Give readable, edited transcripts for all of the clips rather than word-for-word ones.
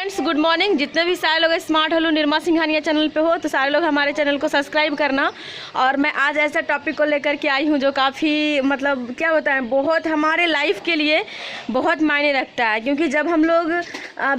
Friends, good morning. जितने भी सारे लोग smart hello Nirma Singhania channel पे हो तो सारे लोग हमारे चैनल को सब्सक्राइब करना। और मैं आज ऐसा टॉपिक को लेकर के आई हूँ जो काफ़ी मतलब क्या होता है, बहुत हमारे लाइफ के लिए बहुत मायने रखता है। क्योंकि जब हम लोग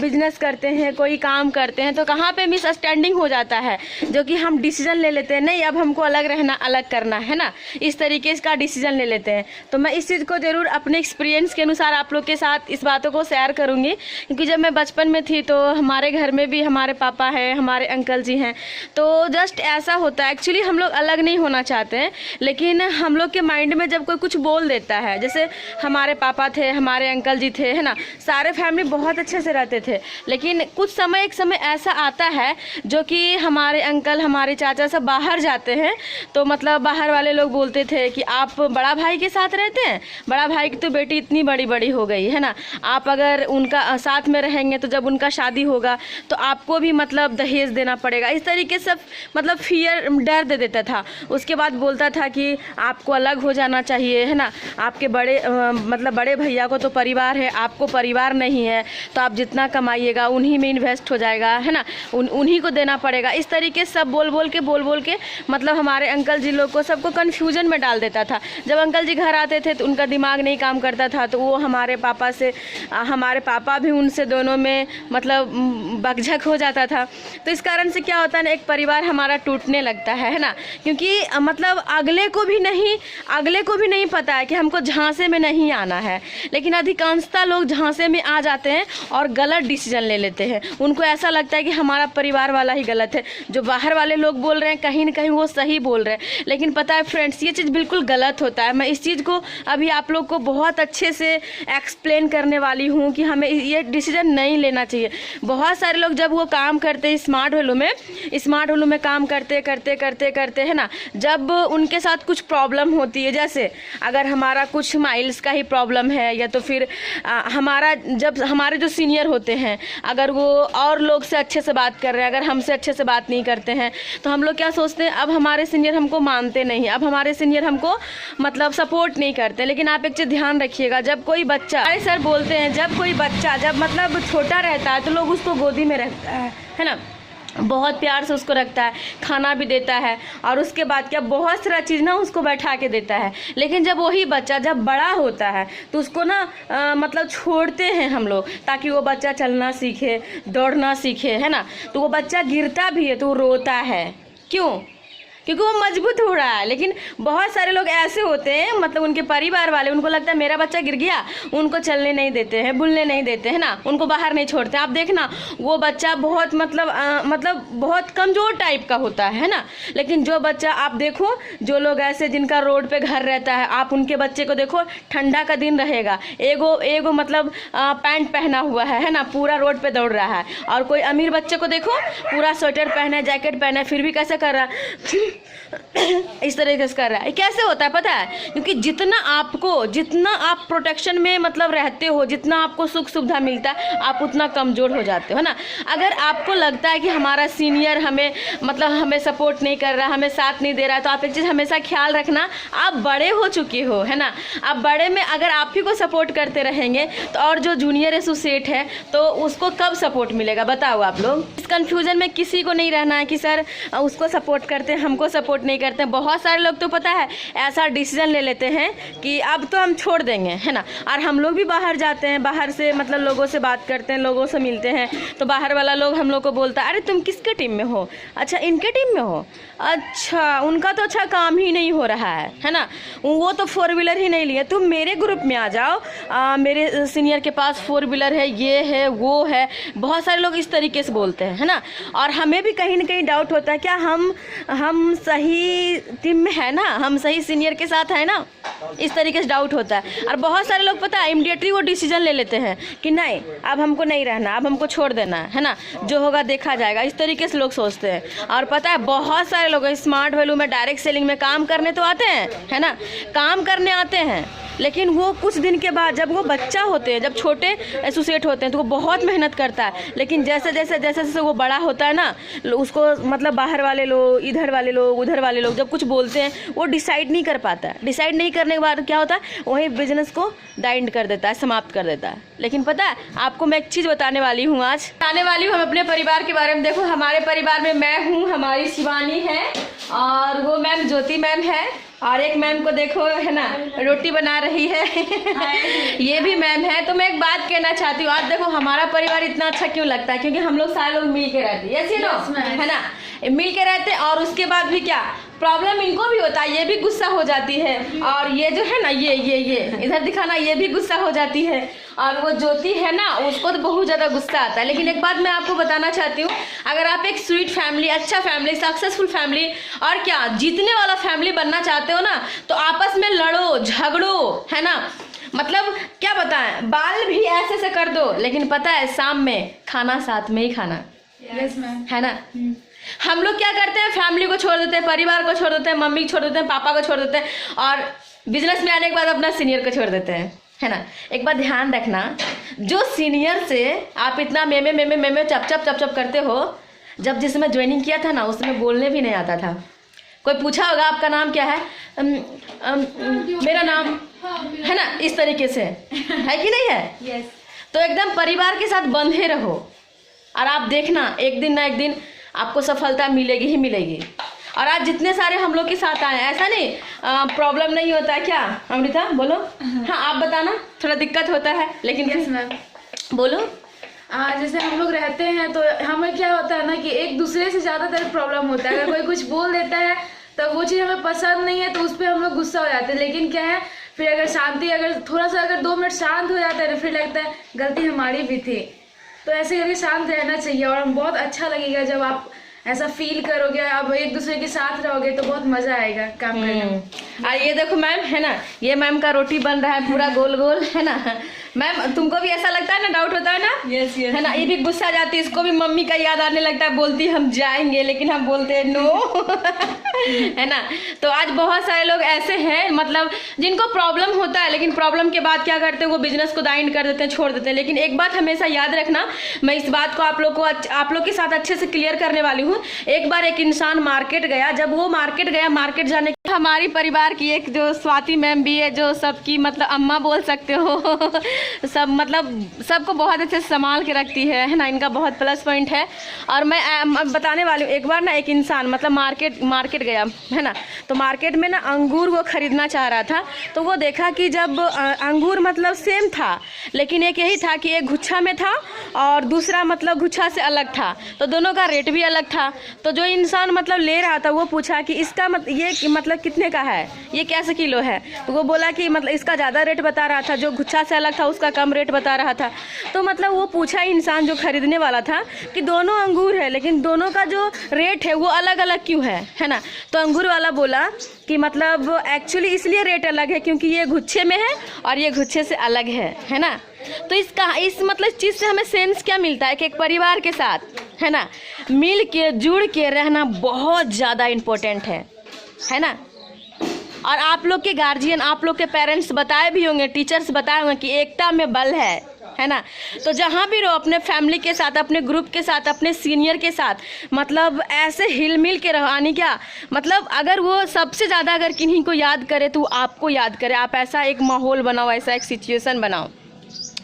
बिजनेस करते हैं, कोई काम करते हैं, तो कहाँ पे मिसअंडरस्टैंडिंग हो जाता है, जो कि हम डिसीजन ले लेते हैं, नहीं अब हमको अलग रहना, अलग करना है ना, इस तरीके का डिसीजन ले लेते हैं। तो मैं इस चीज़ को ज़रूर अपने एक्सपीरियंस के अनुसार आप लोग के साथ इस बातों को शेयर करूँगी। क्योंकि जब मैं बचपन में थी तो हमारे घर में भी हमारे पापा हैं, हमारे अंकल जी हैं, तो जस्ट ऐसा होता है। एक्चुअली हम लोग अलग नहीं होना चाहते हैं, लेकिन हम लोग के माइंड में जब कोई कुछ बोल देता है, जैसे हमारे पापा थे, हमारे अंकल जी थे, है ना, सारे फैमिली बहुत अच्छे से रहते थे। लेकिन कुछ समय एक समय ऐसा आता है जो कि हमारे अंकल, हमारे चाचा सब बाहर जाते हैं, तो मतलब बाहर वाले लोग बोलते थे कि आप बड़ा भाई के साथ रहते हैं, बड़ा भाई की तो बेटी इतनी बड़ी बड़ी हो गई है ना, आप अगर उनका साथ में रहेंगे तो जब उनका शादी होगा तो आपको भी मतलब दहेज देना पड़ेगा। इस तरीके से मतलब फियर, डर दे देता था। उसके बाद बोलता था कि आपको अलग हो जाना चाहिए, है ना, आपके बड़े मतलब बड़े भैया को तो परिवार है, आपको परिवार नहीं है, तो आप जितना कमाइएगा उन्हीं में इन्वेस्ट हो जाएगा, है ना, उन्हीं को देना पड़ेगा। इस तरीके से सब बोल बोल के मतलब हमारे अंकल जी लोग को सबको कन्फ्यूजन में डाल देता था। जब अंकल जी घर आते थे तो उनका दिमाग नहीं काम करता था, तो वो हमारे पापा से, हमारे पापा भी उनसे दोनों में मतलब बकझक हो जाता था। तो इस कारण से क्या होता है ना, एक परिवार हमारा टूटने लगता है ना। क्योंकि मतलब अगले को भी नहीं पता है कि हमको झांसे में नहीं आना है, लेकिन अधिकांशतः लोग झांसे में आ जाते हैं और गलत डिसीजन ले लेते हैं। उनको ऐसा लगता है कि हमारा परिवार वाला ही गलत है, जो बाहर वाले लोग बोल रहे हैं कहीं ना कहीं वो सही बोल रहे हैं। लेकिन पता है फ्रेंड्स, ये चीज़ बिल्कुल गलत होता है। मैं इस चीज़ को अभी आप लोग को बहुत अच्छे से एक्सप्लेन करने वाली हूँ कि हमें ये डिसीजन नहीं लेना चाहिए। बहुत सारे लोग जब वो काम करते हैं स्मार्ट होलो में काम करते है ना, जब उनके साथ कुछ प्रॉब्लम होती है, जैसे अगर हमारा कुछ माइल्स का ही प्रॉब्लम है, या तो फिर जब हमारे जो सीनियर होते हैं अगर वो और लोग से अच्छे से बात कर रहे हैं, अगर हमसे अच्छे से बात नहीं करते हैं, तो हम लोग क्या सोचते हैं, अब हमारे सीनियर हमको मानते नहीं, अब हमारे सीनियर हमको मतलब सपोर्ट नहीं करते। लेकिन आप एक चीज़ ध्यान रखिएगा, जब कोई बच्चा, अरे सर बोलते हैं, जब कोई बच्चा जब मतलब छोटा रहता है तो लोग उसको गोदी में रखता है ना, बहुत प्यार से उसको रखता है, खाना भी देता है, और उसके बाद क्या बहुत सारा चीज़ ना उसको बैठा के देता है। लेकिन जब वही बच्चा जब बड़ा होता है तो उसको ना मतलब छोड़ते हैं हम लोग, ताकि वो बच्चा चलना सीखे, दौड़ना सीखे, है ना। तो वो बच्चा गिरता भी है तो वो रोता है, क्यों? क्योंकि वो मजबूत हो रहा है। लेकिन बहुत सारे लोग ऐसे होते हैं, मतलब उनके परिवार वाले, उनको लगता है मेरा बच्चा गिर गया, उनको चलने नहीं देते हैं, बुलने नहीं देते हैं ना, उनको बाहर नहीं छोड़ते। आप देखना वो बच्चा बहुत मतलब बहुत कमज़ोर टाइप का होता है ना। लेकिन जो बच्चा आप देखो, जो लोग ऐसे जिनका रोड पे घर रहता है, आप उनके बच्चे को देखो, ठंडा का दिन रहेगा, एगो मतलब पैंट पहना हुआ है ना, पूरा रोड पे दौड़ रहा है। और कोई अमीर बच्चे को देखो, पूरा स्वेटर पहना है, जैकेट पहना है, फिर भी कैसे कर रहा है इस तरीके से कर रहा है। कैसे होता है पता है? क्योंकि जितना आप प्रोटेक्शन में मतलब रहते हो, जितना आपको सुख सुविधा मिलता है, आप उतना कमज़ोर हो जाते हो ना। अगर आपको लगता है कि हमारा सीनियर हमें सपोर्ट नहीं कर रहा, हमें साथ नहीं दे रहा है, तो आप एक चीज़ हमेशा ख्याल रखना, आप बड़े हो चुके हो, है ना। आप बड़े में अगर आप ही को सपोर्ट करते रहेंगे तो और जो जूनियर एसोसिएट है तो उसको कब सपोर्ट मिलेगा, बताओ आप लोग। इस कन्फ्यूजन में किसी को नहीं रहना है कि सर उसको सपोर्ट करते हैं, हमको सपोर्ट नहीं करते हैं। बहुत सारे लोग तो पता है ऐसा डिसीजन ले लेते हैं कि अब तो हम छोड़ देंगे, है ना। और हम लोग भी बाहर जाते हैं, बाहर से मतलब लोगों से बात करते हैं, लोगों से मिलते हैं, तो बाहर वाला लोग हम लोग को बोलता है, अरे तुम किसके टीम में हो? अच्छा इनके टीम में हो, अच्छा उनका तो अच्छा काम ही नहीं हो रहा है ना, वो तो 4 व्हीलर ही नहीं लिए, तुम मेरे ग्रुप में आ जाओ, मेरे सीनियर के पास 4 व्हीलर है, ये है वो है। बहुत सारे लोग इस तरीके से बोलते हैं, है ना। और हमें भी कहीं ना कहीं डाउट होता है, क्या हम सही टीम में है ना, हम सही सीनियर के साथ है ना, इस तरीके से डाउट होता है। और बहुत सारे लोग पता है इमीडिएटली वो डिसीजन ले लेते हैं कि नहीं अब हमको नहीं रहना, अब हमको छोड़ देना है ना, जो होगा देखा जाएगा, इस तरीके से लोग सोचते हैं। और पता है बहुत सारे लोग स्मार्ट वैल्यू में, डायरेक्ट सेलिंग में काम करने तो आते हैं, है ना, काम करने आते हैं, लेकिन वो कुछ दिन के बाद जब वो बच्चा होते हैं, जब छोटे एसोसिएट होते हैं तो वो बहुत मेहनत करता है, लेकिन जैसे जैसे जैसे जैसे वो बड़ा होता है ना, उसको मतलब बाहर वाले लोग, इधर वाले लोग, उधर वाले लोग जब कुछ बोलते हैं वो डिसाइड नहीं कर पाता है। डिसाइड नहीं करने के बाद क्या होता है, वही बिजनेस को डाइंड कर देता है, समाप्त कर देता है। लेकिन पता है आपको मैं एक चीज़ बताने वाली हूँ, आज बताने वाली हूँ हम अपने परिवार के बारे में। देखो हमारे परिवार में मैं हूँ, हमारी शिवानी है और वो मैम ज्योति मैम है, और एक मैम को देखो है ना रोटी बना रही है ये भी मैम है। तो मैं एक बात कहना चाहती हूँ, आज देखो हमारा परिवार इतना अच्छा क्यों लगता है, क्योंकि हम लोग सारे लोग मिल के रहते हैं, है ना, मिल के रहते हैं। और उसके बाद भी क्या प्रॉब्लम इनको भी होता है, ये भी गुस्सा हो जाती है, और ये जो है ना ये इधर दिखाना, ये भी गुस्सा हो जाती है, और वो ज्योति है ना उसको तो बहुत ज़्यादा गुस्सा आता है। लेकिन एक बात मैं आपको बताना चाहती हूँ, अगर आप एक स्वीट फैमिली, अच्छा फैमिली, सक्सेसफुल फैमिली और क्या जीतने वाला फैमिली बनना चाहते हो ना, तो आपस में लड़ो झगड़ो, है ना, मतलब क्या बताएं, बाल भी ऐसे से कर दो, लेकिन पता है शाम में खाना साथ में ही खाना, है ना। हम लोग क्या करते हैं, फैमिली को छोड़ देते हैं, परिवार को छोड़ देते हैं, मम्मी को छोड़ देते हैं, पापा को छोड़ देते हैं, और बिजनेस में आने के बाद अपना सीनियर को छोड़ देते हैं, है ना। एक बात ध्यान रखना, जो सीनियर से आप इतना मेमे चप चप करते हो, जब जिसमें ज्वाइनिंग किया था ना उसमें बोलने भी नहीं आता था। कोई पूछा होगा आपका नाम क्या है, मेरा नाम है ना, इस तरीके से है कि नहीं है। yes. तो एकदम परिवार के साथ बंधे रहो, और आप देखना एक दिन ना एक दिन आपको सफलता मिलेगी ही मिलेगी। और आज जितने सारे हम लोग के साथ आए, ऐसा नहीं प्रॉब्लम नहीं होता है क्या अमृता, बोलो। हाँ आप बताना, थोड़ा दिक्कत होता है लेकिन yes, मैम बोलो। जैसे हम लोग रहते हैं तो हमें क्या होता है ना कि एक दूसरे से ज़्यादातर प्रॉब्लम होता है। अगर कोई कुछ बोल देता है तो वो चीज़ हमें पसंद नहीं है तो उस पर हम लोग गुस्सा हो जाते हैं। लेकिन क्या है, फिर अगर शांति, अगर थोड़ा सा अगर 2 मिनट शांत हो जाता है तो फिर लगता है गलती हमारी भी थी। तो ऐसे करके शांत रहना चाहिए, और बहुत अच्छा लगेगा जब आप ऐसा फील करोगे, अब एक दूसरे के साथ रहोगे तो बहुत मजा आएगा काम करने में। और ये देखो मैम है ना, ये मैम का रोटी बन रहा है पूरा गोल गोल, है ना। मैम तुमको भी ऐसा लगता है ना, डाउट होता है ना। यस यस है ना, ये भी गुस्सा जाती है, इसको भी मम्मी का याद आने लगता है, बोलती हम जाएंगे लेकिन हम बोलते हैं नो है ना। तो आज बहुत सारे लोग ऐसे हैं मतलब जिनको प्रॉब्लम होता है, लेकिन प्रॉब्लम के बाद क्या करते हैं, वो बिजनेस को डाइंड कर देते हैं, छोड़ देते हैं। लेकिन एक बात हमेशा याद रखना, मैं इस बात को आप लोग के साथ अच्छे से क्लियर करने वाली हूँ। एक बार एक इंसान मार्केट गया, जब वो मार्केट गया, मार्केट जाने हमारी परिवार की एक जो स्वाति मैम भी है, जो सबकी मतलब अम्मा बोल सकते हो सब मतलब सबको बहुत अच्छे से संभाल के रखती है ना, इनका बहुत प्लस पॉइंट है। और मैं बताने वाली हूँ, एक बार ना एक इंसान मतलब मार्केट गया, है ना, तो मार्केट में ना अंगूर वो खरीदना चाह रहा था। तो वो देखा कि जब अंगूर मतलब सेम था, लेकिन एक यही था कि एक गुच्छा में था और दूसरा मतलब गुच्छा से अलग था, तो दोनों का रेट भी अलग था। तो जो इंसान मतलब ले रहा था वो पूछा कि इसका ये मतलब कितने का है, ये कैसे किलो है। तो वो बोला कि मतलब इसका ज़्यादा रेट बता रहा था, जो गुच्छा से अलग था उसका कम रेट बता रहा था। तो मतलब वो पूछा इंसान जो खरीदने वाला था कि दोनों अंगूर है लेकिन दोनों का जो रेट है वो अलग अलग क्यों है ना। तो अंगूर वाला बोला कि मतलब एक्चुअली इसलिए रेट अलग है क्योंकि ये गुच्छे में है और ये गुच्छे से अलग है ना। तो इस मतलब चीज़ से हमें सेंस क्या मिलता है कि एक परिवार के साथ, है ना, मिल के जुड़ के रहना बहुत ज़्यादा इम्पोर्टेंट है ना। और आप लोग के गार्जियन, आप लोग के पेरेंट्स बताए भी होंगे, टीचर्स बताए होंगे कि एकता में बल है ना। तो जहाँ भी रहो अपने फैमिली के साथ, अपने ग्रुप के साथ, अपने सीनियर के साथ मतलब ऐसे हिल मिल के रहो। आनी क्या मतलब, अगर वो सबसे ज़्यादा अगर किन्हीं को याद करे तो आपको याद करे, आप ऐसा एक माहौल बनाओ, ऐसा एक सिचुएशन बनाओ,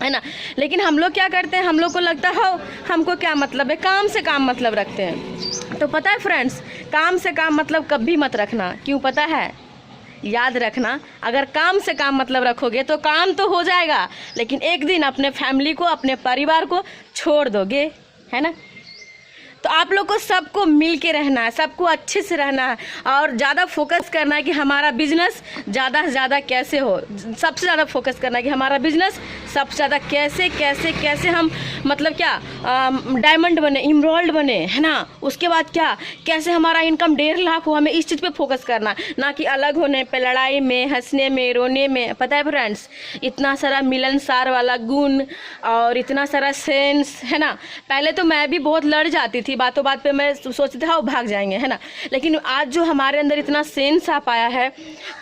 है ना। लेकिन हम लोग क्या करते हैं, हम लोग को लगता है हमको क्या मतलब है, काम से काम मतलब रखते हैं। तो पता है फ्रेंड्स, काम से काम मतलब कभी मत रखना। क्यों पता है, याद रखना, अगर काम से काम मतलब रखोगे तो काम तो हो जाएगा, लेकिन एक दिन अपने फैमिली को, अपने परिवार को छोड़ दोगे, है ना। तो आप लोग को सबको मिल के रहना है, सबको अच्छे से रहना है, और ज़्यादा फोकस करना है कि हमारा बिजनेस ज़्यादा से ज़्यादा कैसे हो। सबसे ज़्यादा फोकस करना है कि हमारा बिजनेस सबसे ज़्यादा कैसे हम मतलब क्या डायमंड बने, इमराल्ड बने, है ना। उसके बाद क्या, कैसे हमारा इनकम 1.5 लाख हो। हमें इस चीज़ पे फोकस करना है, ना कि अलग होने पे, लड़ाई में, हंसने में, रोने में। पता है फ्रेंड्स, इतना सारा मिलनसार वाला गुण और इतना सारा सेंस, है ना। पहले तो मैं भी बहुत लड़ जाती थी, कि बातों बात पे मैं सोचते हाँ वो भाग जाएंगे, है ना। लेकिन आज जो हमारे अंदर इतना सेंस आ पाया है,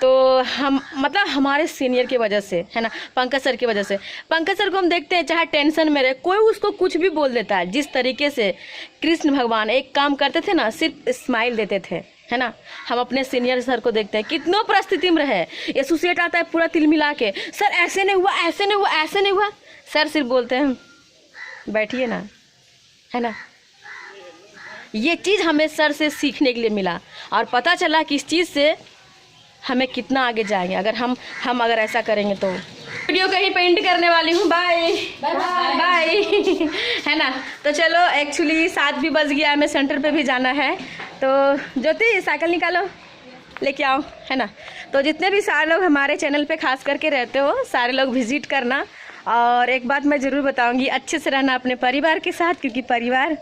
तो हम मतलब हमारे सीनियर की वजह से, है ना, पंकज सर की वजह से। पंकज सर को हम देखते हैं चाहे टेंशन में रहे, कोई उसको कुछ भी बोल देता है। जिस तरीके से कृष्ण भगवान एक काम करते थे ना, सिर्फ स्माइल देते थे, है ना। हम अपने सीनियर सर को देखते हैं कितनों परिस्थिति में रहे, एसोसिएट आता है पूरा तिल मिला के, सर ऐसे नहीं हुआ, ऐसे नहीं हुआ, ऐसे नहीं हुआ, सर सिर्फ बोलते हैं बैठिए ना, है ना। ये चीज़ हमें सर से सीखने के लिए मिला और पता चला कि इस चीज़ से हमें कितना आगे जाएंगे अगर हम अगर ऐसा करेंगे। तो वीडियो कहीं पेंट करने वाली हूँ, बाय बाय है ना। तो चलो एक्चुअली 7 भी बज गया, हमें सेंटर पे भी जाना है। तो ज्योति साइकिल निकालो, लेके आओ, है ना। तो जितने भी सारे लोग हमारे चैनल पे खास करके रहते हो, सारे लोग विजिट करना। और एक बात मैं ज़रूर बताऊंगी, अच्छे से रहना अपने परिवार के साथ, क्योंकि परिवार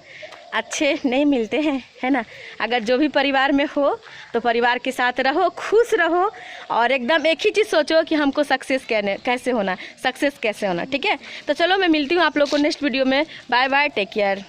अच्छे नहीं मिलते हैं, है ना। अगर जो भी परिवार में हो तो परिवार के साथ रहो, खुश रहो और एकदम एक ही चीज़ सोचो कि हमको सक्सेस कैसे होना, सक्सेस कैसे होना, ठीक है। तो चलो मैं मिलती हूँ आप लोग को नेक्स्ट वीडियो में। Bye bye, take care.